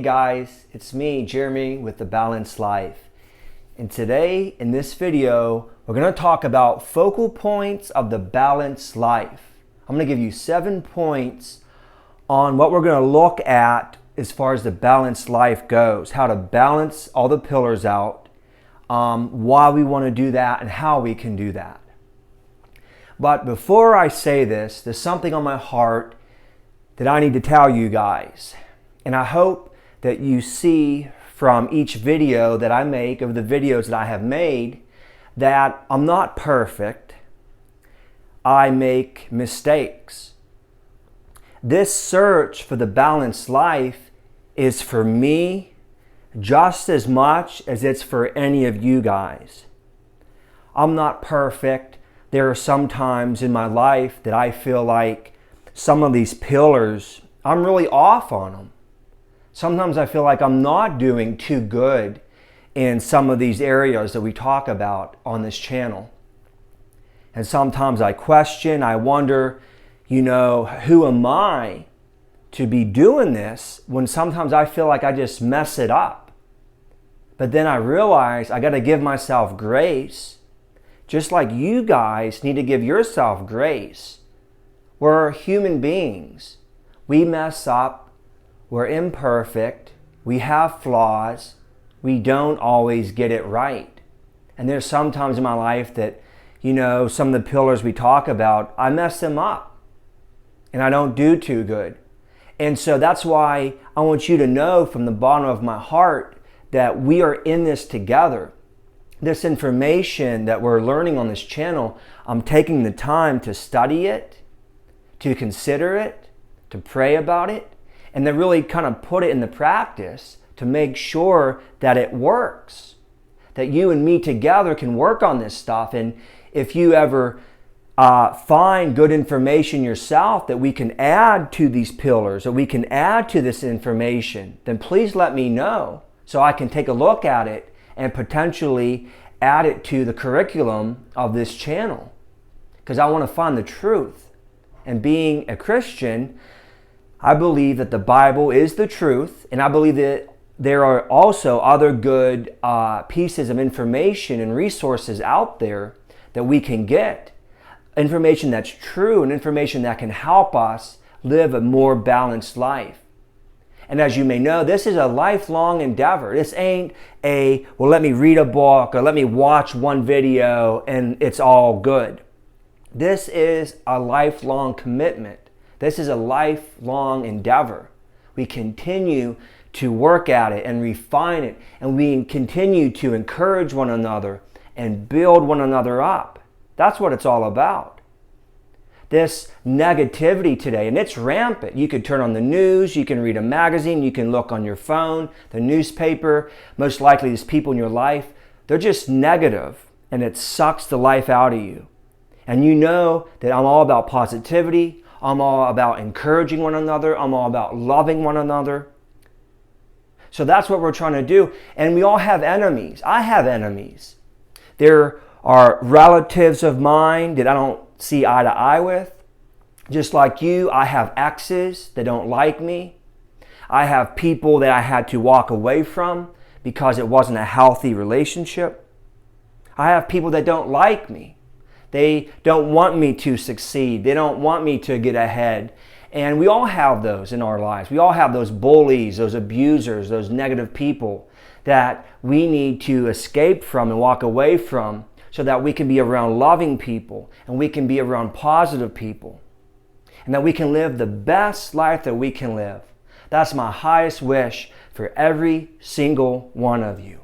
guys, it's me, Jeremy, with The Balanced Life. And today, in this video, we're going to talk about focal points of the balanced life. I'm going to give you 7 points on what we're going to look at as far as the balanced life goes, how to balance all the pillars out, why we want to do that, and how we can do that. But before I say this, there's something on my heart that I need to tell you guys. And I hope that you see from each video that I make, of the videos that I have made, that I'm not perfect. I make mistakes. This search for the balanced life is for me just as much as it's for any of you guys. I'm not perfect. There are some times in my life that I feel like some of these pillars, I'm really off on them. Sometimes I feel like I'm not doing too good in some of these areas that we talk about on this channel. And sometimes I question, I wonder, who am I to be doing this when sometimes I feel like I just mess it up. But then I realize I got to give myself grace, just like you guys need to give yourself grace. We're human beings. We mess up. We're imperfect, we have flaws, we don't always get it right. And there's some times in my life that, some of the pillars we talk about, I mess them up and I don't do too good. And so that's why I want you to know from the bottom of my heart that we are in this together. This information that we're learning on this channel, I'm taking the time to study it, to consider it, to pray about it, and then really kind of put it into practice to make sure that it works. That you and me together can work on this stuff. And if you ever find good information yourself that we can add to these pillars, or we can add to this information, then please let me know so I can take a look at it and potentially add it to the curriculum of this channel. Because I want to find the truth. And being a Christian, I believe that the Bible is the truth, and I believe that there are also other good pieces of information and resources out there that we can get. Information that's true and information that can help us live a more balanced life. And as you may know, this is a lifelong endeavor. This ain't let me read a book or let me watch one video and it's all good. This is a lifelong commitment. This is a lifelong endeavor. We continue to work at it and refine it, and we continue to encourage one another and build one another up. That's what it's all about. This negativity today, and it's rampant. You could turn on the news, you can read a magazine, you can look on your phone, the newspaper. Most likely there's people in your life, they're just negative, and it sucks the life out of you. And you know that I'm all about positivity. I'm all about encouraging one another. I'm all about loving one another. So that's what we're trying to do. And we all have enemies. I have enemies. There are relatives of mine that I don't see eye to eye with. Just like you, I have exes that don't like me. I have people that I had to walk away from because it wasn't a healthy relationship. I have people that don't like me. They don't want me to succeed. They don't want me to get ahead. And we all have those in our lives. We all have those bullies, those abusers, those negative people that we need to escape from and walk away from so that we can be around loving people and we can be around positive people and that we can live the best life that we can live. That's my highest wish for every single one of you.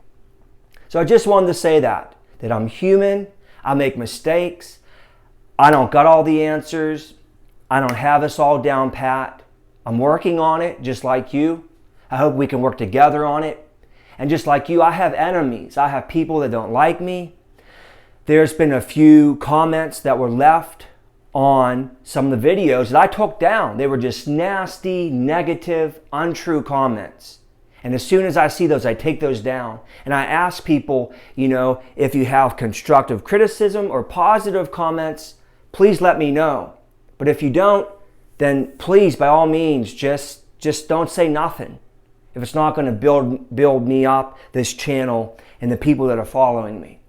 So I just wanted to say that I'm human. I make mistakes. I don't got all the answers. I don't have us all down pat. I'm working on it just like you. I hope we can work together on it. And just like you, I have enemies. I have people that don't like me. There's been a few comments that were left on some of the videos that I took down. They were just nasty, negative, untrue comments. And as soon as I see those, I take those down. And I ask people, if you have constructive criticism or positive comments, please let me know. But if you don't, then please, by all means, just don't say nothing. if it's not going to build me up, this channel, and the people that are following me.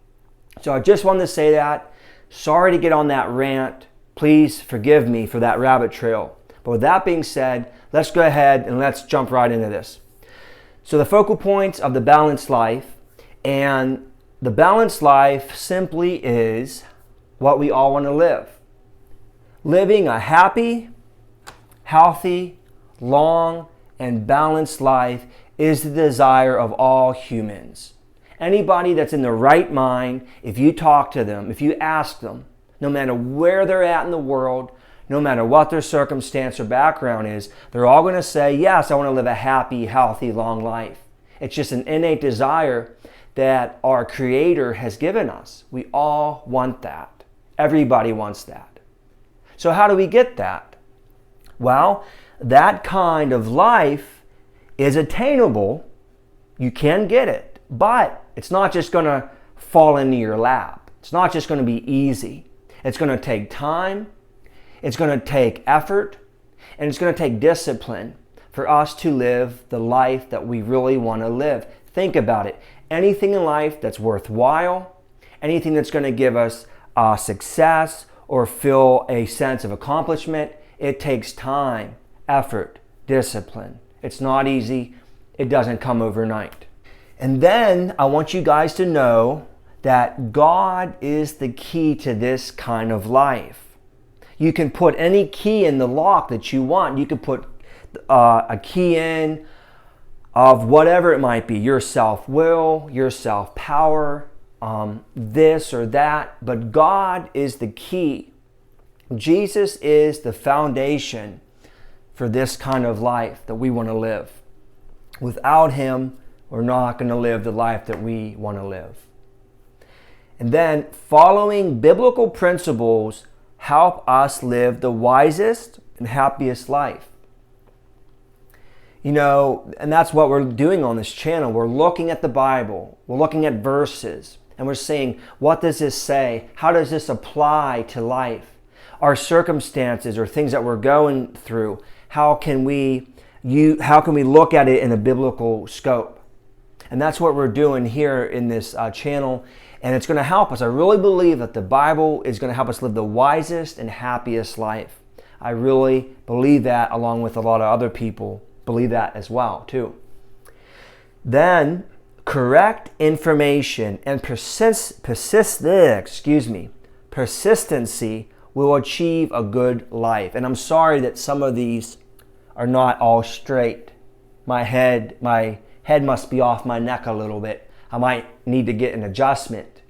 So I just wanted to say that. Sorry to get on that rant. Please forgive me for that rabbit trail. But with that being said, let's go ahead and let's jump right into this. So the focal points of the balanced life, and the balanced life simply is what we all want to live. Living a happy, healthy, long, and balanced life is the desire of all humans. Anybody that's in the right mind, if you talk to them, if you ask them, no matter where they're at in the world, no matter what their circumstance or background is, they're all going to say, yes, I want to live a happy, healthy, long life. It's just an innate desire that our Creator has given us. We all want that. Everybody wants that. So how do we get that? Well, that kind of life is attainable. You can get it, but it's not just going to fall into your lap. It's not just going to be easy. It's going to take time. It's going to take effort. And it's going to take discipline for us to live the life that we really want to live. Think about it. Anything in life that's worthwhile, anything that's going to give us success or feel a sense of accomplishment, it takes time, effort, discipline. It's not easy. It doesn't come overnight. And then I want you guys to know that God is the key to this kind of life. You can put any key in the lock that you want. You can put a key in of whatever it might be, your self-will, your self-power, this or that, but God is the key. Jesus is the foundation for this kind of life that we want to live. Without Him, we're not going to live the life that we want to live. And then following biblical principles help us live the wisest and happiest life. You know, and that's what we're doing on this channel. We're looking at the Bible. We're looking at verses. And we're saying, what does this say? How does this apply to life? Our circumstances or things that we're going through, how can we look at it in a biblical scope? And that's what we're doing here in this channel. And it's going to help us. I really believe that the Bible is going to help us live the wisest and happiest life. I really believe that, along with a lot of other people believe that as well, too. Then, correct information and persistency will achieve a good life. And I'm sorry that some of these are not all straight. My head must be off my neck a little bit. I might need to get an adjustment.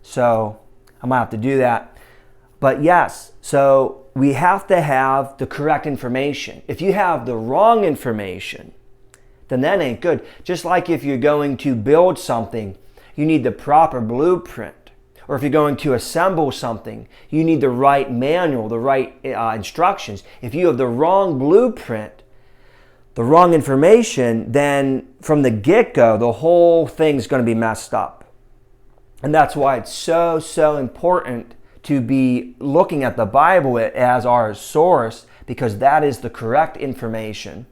So I might have to do that. But yes, so we have to have the correct information. If you have the wrong information, then that ain't good. Just like if you're going to build something, you need the proper blueprint. Or if you're going to assemble something, you need the right manual, the right instructions. If you have the wrong blueprint, the wrong information, then from the get-go, the whole thing's going to be messed up. And that's why it's so important to be looking at the Bible as our source, because that is the correct information.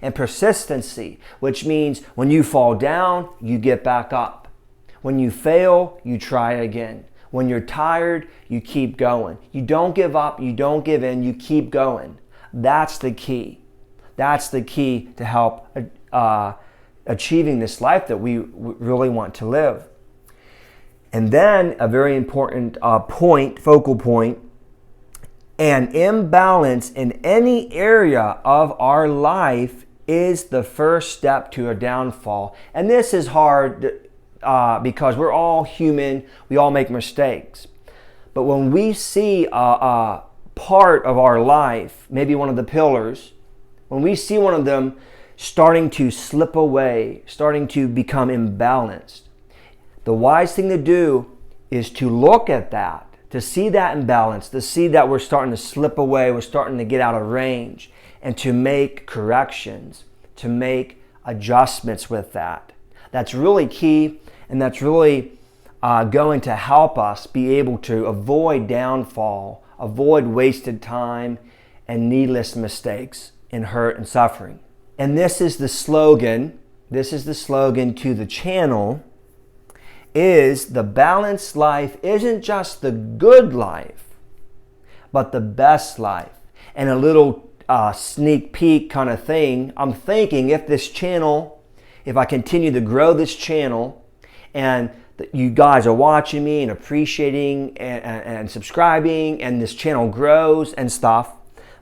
And persistency, which means when you fall down, you get back up. When you fail, you try again. When you're tired, you keep going. You don't give up, you don't give in, you keep going. That's the key. That's the key to help achieving this life that we really want to live. And then a very important focal point, an imbalance in any area of our life is the first step to a downfall. And this is hard because we're all human, we all make mistakes. But when we see a part of our life, maybe one of the pillars, when we see one of them starting to slip away, starting to become imbalanced, the wise thing to do is to look at that, to see that imbalance, to see that we're starting to slip away, we're starting to get out of range, and to make corrections, to make adjustments with that. That's really key, and that's really going to help us be able to avoid downfall, avoid wasted time and needless mistakes and hurt and suffering. And this is the slogan. This is the slogan to the channel, is the balanced life isn't just the good life, but the best life. And a little sneak peek kind of thing, I'm thinking if I continue to grow this channel and that you guys are watching me and appreciating and subscribing, and this channel grows and stuff,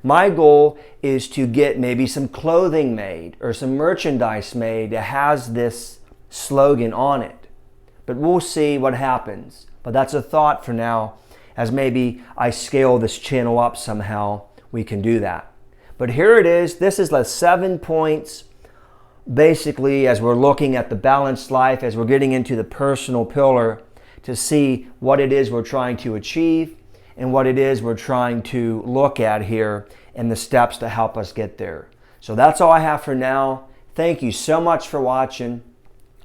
my goal is to get maybe some clothing made or some merchandise made that has this slogan on it. But we'll see what happens. But that's a thought for now. As maybe I scale this channel up somehow, we can do that. But here it is. This is the 7 points. Basically, as we're looking at the balanced life, as we're getting into the personal pillar, to see what it is we're trying to achieve and what it is we're trying to look at here and the steps to help us get there. So that's all I have for now. Thank you so much for watching.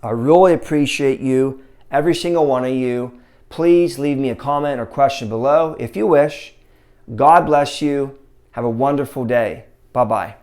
I really appreciate you, every single one of you. Please leave me a comment or question below if you wish. God bless you. Have a wonderful day. Bye-bye.